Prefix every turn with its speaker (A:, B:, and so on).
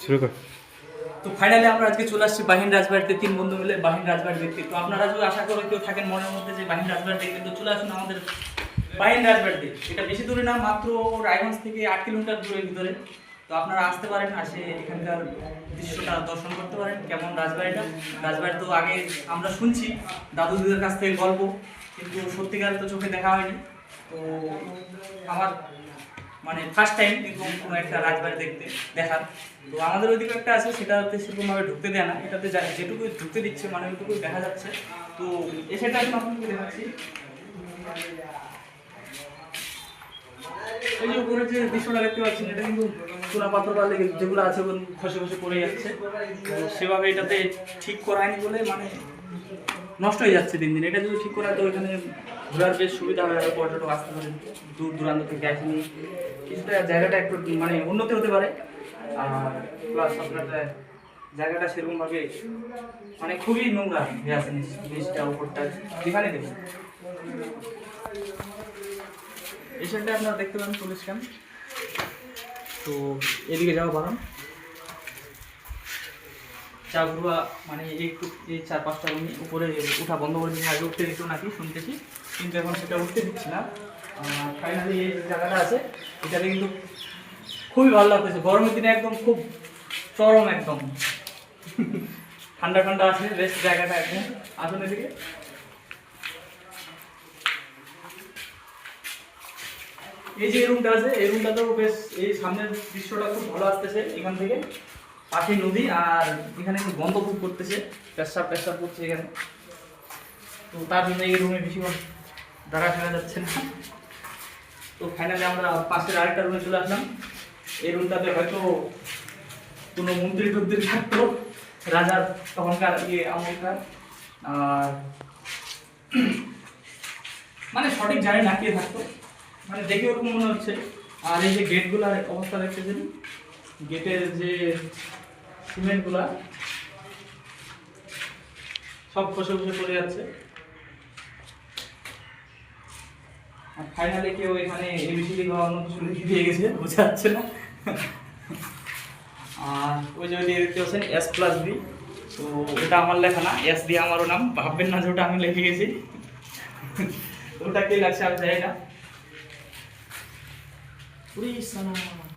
A: শুরু কর।
B: তো ফাইনালি আমরা আজকে চলে আসছি বাহিন রাজবাড়িতে, 3 বন্ধু মিলে বাহিন রাজবাড়ি দেখতে। তো আপনারা যদি আশা করে কেউ থাকেন মনের মধ্যে যে বাহিন রাজবাড়ি দেখতে, তো চলে আসুন আমাদের বাহিন রাজবাড়িতে। এটা বেশি দূরে না, মাত্র রায়গঞ্জ থেকে 8 কিলোমিটার দূরের ভিতরে। তো আপনারা আসতে পারেন, আসে এখানকার দৃশ্যটা দর্শন করতে পারেন। কেমন রাজবাড়িটা, রাজবাড়ি তো আগে আমরা শুনছি দাদু দিদার কাছ থেকে গল্প, কিন্তু সত্যিকার তো চোখে দেখা হয়নি। তো আমার মানে ফার্স্ট টাইম এরকম কোনো একটা রাজবাড়ি দেখতে দেখার। তো আমাদের ওইদিকে একটা আছে, সেটা হচ্ছে সেরকমভাবে ঢুকতে দেয় না, এটাতে যেটুকু ঢুকতে দিচ্ছে মানে ওইটুকুই দেখা যাচ্ছে। তো এ সেটা এখন আপনাকে দেখাচ্ছি। এই যে উপরে যে দৃশ্যটা দেখতে পাচ্ছেন, এটা কিন্তু চুনা পাথর বা যেগুলো আছে ওগুলো খসে খসে পড়ে যাচ্ছে। তো সেভাবে এটাতে ঠিক করায়নি বলে মানে নষ্ট হয়ে যাচ্ছে দিন দিন। এটা যদি ঠিক করা তো এখানে ঘোরার বেশ সুবিধা হয়ে যাবে, পর্যটক আসতে পারে দূর দূরান্ত থেকে আসেনি, কিছুটা জায়গাটা একটু মানে উন্নতি হতে পারে। আর প্লাস আপনার জায়গাটা সেরকমভাবে মানে খুবই নোংরা হয়ে আছে, নিচটা উপরটা যেখানে দেখুন। এই সাইডটা আপনারা দেখতে পাবেন পুলিশ ক্যাম্প। তো এদিকে যাওয়া বারণ, চা ঘুরবা মানে এই 4-5টা রুম উপরে উঠা বন্ধ করে দিয়ে আগে উঠতে দিত নাকি শুনতেছি, কিন্তু এখন সেটা উঠতে দিচ্ছি না। ফাইনালি এই জায়গাটা আছে, এটাতে কিন্তু খুবই ভালো লাগতেছে। গরমের দিনে একদম খুব চরম, একদম ঠান্ডা ঠান্ডা আছে বেশ জায়গাটা। একদম আসুন এদিকে। এই যে রুমটা আছে, এই রুমটাতেও বেশ এই সামনের দৃশ্যটা খুব ভালো আসতেছে এখান থেকে। পাশে নদী, আর এখানে একটু গন্ধ খুব করতেছে, পেশাব করছে এখানে। তো তার জন্য এই রুমে বেশিক্ষণ দাঁড়া ফেলা যাচ্ছে না। তো ফাইনালি আমরা পাশের আরেকটা রুমে চলে আসলাম। এই রুমটাতে হয়তো কোনো মন্ত্রী টন্ত্রী থাকতো, রাজার তখনকার আমলকার। আর মানে সঠিক জানি না কে থাকতো, মানে দেখে ওরকম মনে হচ্ছে। আর এই যে গেটগুলার অবস্থা দেখতেছেন, গেটের যে সিমেন্টগুলা সব খসে খসে পড়ে যাচ্ছে। আর ফাইনালি কেউ এখানে এবিসিডি বা অন্য কিছু লিখে দিয়ে গেছে, বোঝা যাচ্ছে না। আর ওই যে দেখতে পাচ্ছেন S+B, তো ওটা আমার লেখা না, S দিয়ে আমারও নাম, ভাববেন না যে ওটা আমি লিখে গেছি। ওটা কে লাগছে আমি জানি না।